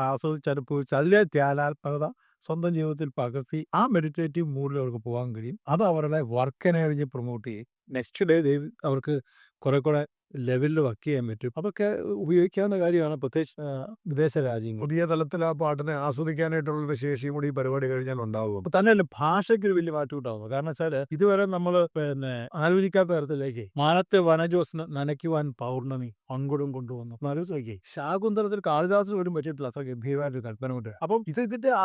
ആസ്വദിച്ചനുഭവിച്ച് അതിലെ ധ്യാനാത്മകത സ്വന്തം ജീവിതത്തിൽ പകർത്തി ആ മെഡിറ്റേറ്റീവ് മൂഡിൽ അവർക്ക് പോകാൻ കഴിയും. അത് അവരുടെ വർക്ക് എനർജി പ്രൊമോട്ട് ചെയ്യും. നെക്സ്റ്റ് ഡേ അവർക്ക് കുറെ ലെവലിൽ വർക്ക് ചെയ്യാൻ പറ്റും. അതൊക്കെ ഉപയോഗിക്കാവുന്ന കാര്യമാണ് പ്രത്യേകിച്ച് വിദേശ രാജ്യങ്ങൾ. പുതിയ തലത്തിൽ ആ പാട്ടിനെ ആസ്വദിക്കാനായിട്ടുള്ളൊരു ശേഷിയും കൂടി ഈ പരിപാടി കഴിഞ്ഞാൽ ഉണ്ടാവും. അപ്പൊ തന്നെയല്ല ഭാഷയ്ക്ക് ഒരു വലിയ മാറ്റം ഉണ്ടാവുന്നു. കാരണം വെച്ചാൽ ഇതുവരെ നമ്മൾ പിന്നെ ആലോചിക്കാത്ത തരത്തിലേക്ക് മാനത്തെ വനജോസിന് നനയ്ക്കുവാൻ പൗർണമി അങ്കുടും കൊണ്ടുവന്നു. ആലോചിച്ച് ശാകുന്തളത്തിൽ കാളിദാസ് പോലും പറ്റിയിട്ടില്ല അത്ര ഗംഭീരമായിട്ട് കൽപ്പന കൊണ്ട്. അപ്പം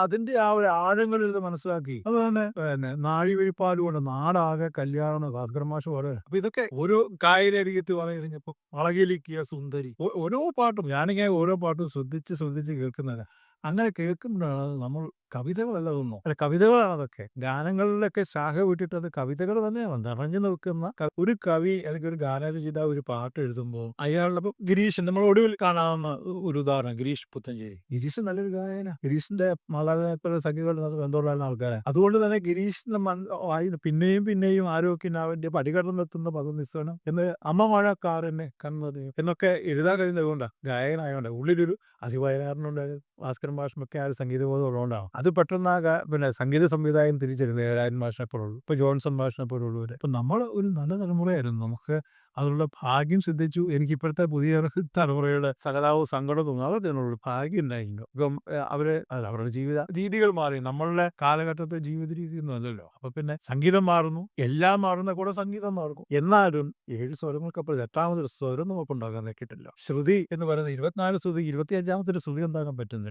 അതിന്റെ ആ ഒരു ആഴങ്ങളിൽ ഇത് മനസ്സിലാക്കി അത് തന്നെ പിന്നെ നാഴിവഴിപ്പാലുകൊണ്ട് നാടാകെ കല്യാണം ഭാസ്കർ മാഷ് പോലെ. അപ്പൊ ഇതൊക്കെ ഓരോ കായികരീതിത്ത് പറഞ്ഞു കഴിഞ്ഞപ്പോ അളകിലിക്കിയ സുന്ദരി ഓരോ പാട്ടും ഞാനിങ്ങനെ ഓരോ പാട്ടും ശ്രദ്ധിച്ച് കേൾക്കുന്നത്. അങ്ങനെ കേൾക്കുമ്പോഴാണ് നമ്മൾ കവിതകളല്ല അതൊന്നും. അല്ല, കവിതകളാണ് അതൊക്കെ. ഗാനങ്ങളിലൊക്കെ ശാഖ വിട്ടിട്ട് അത് കവിതകൾ തന്നെയാണ്. നിറഞ്ഞു നിൽക്കുന്ന ഒരു കവി അല്ലെങ്കിൽ ഒരു ഗാനരചയിതാവ് ഒരു പാട്ട് എഴുതുമ്പോൾ അയാളുടെ ഇപ്പം ഗിരീശൻ നമ്മൾ ഒടുവിൽ കാണാവുന്ന ഒരു ഉദാഹരണം ഗിരീഷ് പുത്തഞ്ചേരി. ഗിരീഷ് നല്ലൊരു ഗായകനാ. ഗിരീഷിന്റെ മാതാപിതാക്കളുടെ സംഖ്യകളുടെ ബന്ധമുള്ള ആൾക്കാരാണ്. അതുകൊണ്ട് തന്നെ ഗിരീഷിന്റെ വായിന്ന് പിന്നെയും പിന്നെയും ആരോഗ്യനാവിന്റെ പടികടന്നെത്തുന്ന പദനിസ്സനം എന്ന് അമ്മ മഴക്കാരനെ കണ്ണത് എന്നൊക്കെ എഴുതാൻ കഴിയുന്നത് കൊണ്ടാണ്. ഗായകനായതുകൊണ്ട് ഉള്ളിലൊരു അതിവയലാറിനുണ്ട് ഭാസ്കരൻ മാഷുമൊക്കെ ആ ഒരു സംഗീതബോധം ഉള്ളതുകൊണ്ടാണ്. അത് പെട്ടെന്ന് പിന്നെ സംഗീത സംവിധായകൻ തിരിച്ചറിയുന്നത് ദേവരാജൻ മാഷിനെ പോലുള്ളൂ, ഇപ്പൊ ജോൺസൺ മാഷിനെ പോലുള്ളവര്. ഇപ്പൊ നമ്മൾ ഒരു നല്ല തലമുറയായിരുന്നു. നമുക്ക് അതിനുള്ള ഭാഗ്യം സിദ്ധിച്ചു. എനിക്ക് ഇപ്പോഴത്തെ പുതിയ തലമുറയുടെ സകലാവും സങ്കടവും അതൊക്കെയുള്ള ഭാഗ്യം ഉണ്ടായിരുന്നു. ഇപ്പം അവരുടെ ജീവിത രീതികൾ മാറി. നമ്മളുടെ കാലഘട്ടത്തെ ജീവിത രീതി ഒന്നും അല്ലല്ലോ. അപ്പൊ പിന്നെ സംഗീതം മാറുന്നു, എല്ലാം മാറുന്ന കൂടെ സംഗീതം മാറുന്നു. എന്നാലും 7 സ്വരങ്ങൾക്കപ്പുറം 8ാമതൊരു സ്വരം നമുക്ക് ഉണ്ടാക്കാൻ പറ്റിയിട്ടില്ല. ശ്രുതി എന്ന് പറയുന്നത് 24 ശ്രുതി 25ാമത്തെ ശ്രുതി ഉണ്ടാക്കാൻ പറ്റുന്നില്ല.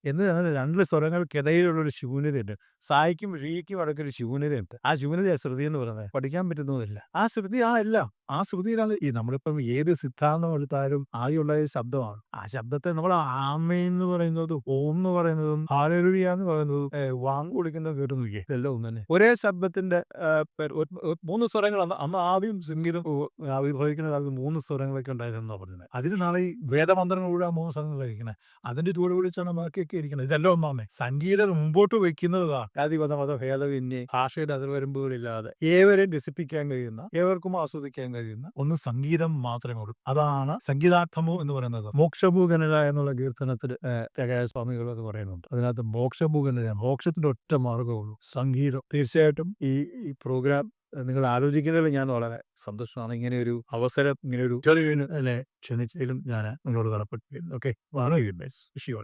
എന്ന് പറഞ്ഞാൽ 2 സ്വരങ്ങൾക്കിടയിലുള്ള ഒരു ശൂന്യതയുണ്ട്. സായിക്കും ഴീക്കും അടക്കൊരു ശൂന്യതയുണ്ട്. ആ ശൂന്യതയാണ് ശ്രുതി എന്ന് പറയുന്നത്. പഠിക്കാൻ പറ്റുന്നതല്ല. ആ ശ്രുതി ആ ശ്രുതിയിലാണ് നമ്മളിപ്പം ഏത് സിദ്ധാന്തം എടുത്താലും ആദ്യമുള്ള ശബ്ദമാണ്. ആ ശബ്ദത്തെ നമ്മൾ ആമയെന്ന് പറയുന്നതും ഓം എന്ന് പറയുന്നതും ഹാലലുയ എന്ന് പറയുന്നതും വാങ്ങ് കൊടുക്കുന്നത് കേട്ട് നോക്കിയേ, ഇതെല്ലാം ഒന്ന് തന്നെ. ഒരേ ശബ്ദത്തിന്റെ 3 സ്വരങ്ങൾ അന്ന് ആദ്യം സംഗീതം ആവിർഭവിക്കുന്ന കാലത്ത് 3 സ്വരങ്ങളൊക്കെ ഉണ്ടായിരുന്നാ പറഞ്ഞത്. അതിന് നാളെ ഈ വേദമന്ത്രങ്ങളിലൂടെ 3 സ്വരങ്ങളായിരിക്കുന്നത്. അതിന്റെ ചൂട് പിടിച്ചാണ് ബാക്കിയൊക്കെ ഇരിക്കുന്നത്. ഇതെല്ലാം ഒന്നാമേ സംഗീതം മുമ്പോട്ട് വയ്ക്കുന്നതാണ്. ജാതിമത ഭേദമന്യേ ഭാഷയുടെ അതിർവരമ്പുകളില്ലാതെ ഏവരെയും രസിപ്പിക്കാൻ കഴിയുന്ന, ഏവർക്കും ആസ്വദിക്കാൻ കഴിയുന്ന ഒന്ന് സംഗീതം മാത്രമേ ഉള്ളൂ. അതാണ് സംഗീതാർത്ഥമോ എന്ന് പറയുന്നത്. മോക്ഷഭൂഗനര എന്നുള്ള കീർത്തനത്തിൽ ത്യാഗരാജ സ്വാമികൾ അത് പറയുന്നുണ്ട്. അതിനകത്ത് മോക്ഷഭൂഗനര, മോക്ഷത്തിന്റെ ഒറ്റ മാർഗ്ഗമുള്ളൂ സംഗീതം. തീർച്ചയായിട്ടും ഈ പ്രോഗ്രാം നിങ്ങൾ ആലോചിക്കുന്നതിൽ ഞാൻ വളരെ സന്തോഷമാണ്. ഇങ്ങനെ ഒരു അവസരം, ഇങ്ങനെ ഒരു ചെറിയ ക്ഷണിച്ചതിലും ഞാൻ നിങ്ങളോട് കടപ്പെട്ടിരിക്കുന്നു. ഓക്കെ, വളരെ വിഷയം.